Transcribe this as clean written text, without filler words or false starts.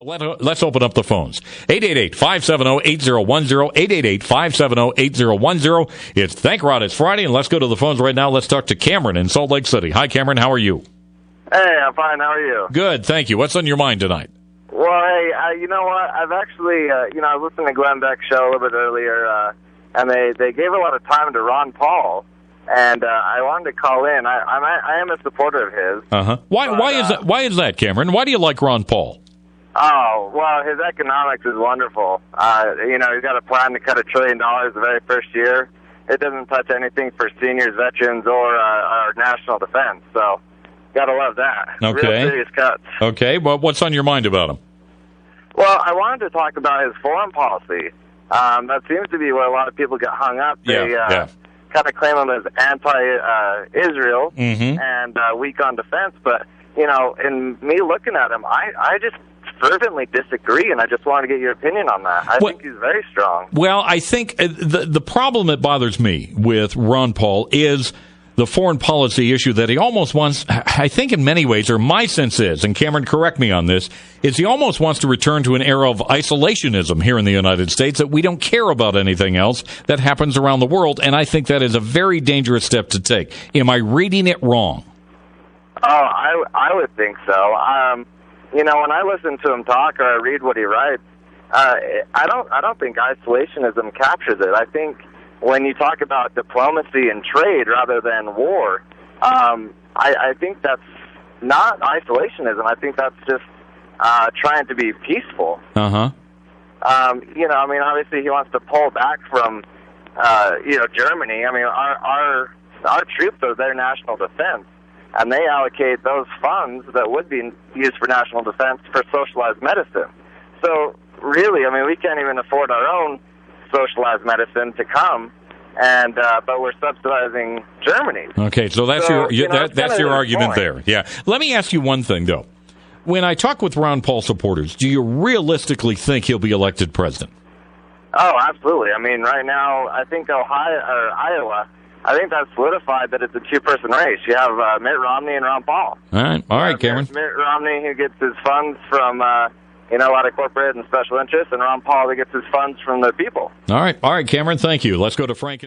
Let's open up the phones. 888-570-8010, 888-570-8010. It's Thank Rod. It's Friday, and let's go to the phones right now. Let's talk to Cameron in Salt Lake City. Hi, Cameron. How are you? Hey, I'm fine. How are you? Good, thank you. What's on your mind tonight? Well, hey, you know what? I've actually, I was listening to Glenn Beck's show a little bit earlier, and they gave a lot of time to Ron Paul, and I wanted to call in. I am a supporter of his. Uh-huh. Why is that? Why is that, Cameron? Why do you like Ron Paul? Oh, well, his economics is wonderful. He's got a plan to cut $1 trillion the very first year. It doesn't touch anything for seniors, veterans, or our national defense. So, gotta love that. Okay. Real serious cuts. Okay. Well, what's on your mind about him? Well, I wanted to talk about his foreign policy. That seems to be where a lot of people get hung up. They kind of claim him as anti-Israel and weak on defense. But, in me looking at him, I just fervently disagree, and I just want to get your opinion on that. I think he's very strong. Well, I think the problem that bothers me with Ron Paul is the foreign policy issue that he almost wants, I think in many ways, or my sense is, and Cameron, correct me on this, is he almost wants to return to an era of isolationism here in the United States, that we don't care about anything else that happens around the world, and I think that is a very dangerous step to take. Am I reading it wrong? Oh, I would think so. When I listen to him talk or I read what he writes, I don't think isolationism captures it. I think when you talk about diplomacy and trade rather than war, I think that's not isolationism. I think that's just trying to be peaceful. Uh-huh. Obviously he wants to pull back from, Germany. I mean, our troops are their national defense, and they allocate those funds that would be used for national defense for socialized medicine. So, really, we can't even afford our own socialized medicine to come, and but we're subsidizing Germany. Okay, so that's your argument there. Yeah. Let me ask you one thing, though. When I talk with Ron Paul supporters, do you realistically think he'll be elected president? Oh, absolutely. Right now, I think Iowa, I think that's solidified that it's a two-person race. You have Mitt Romney and Ron Paul. All right, Cameron. Mitt Romney, who gets his funds from a lot of corporate and special interests, and Ron Paul, who gets his funds from the people. All right, Cameron, thank you. Let's go to Frank.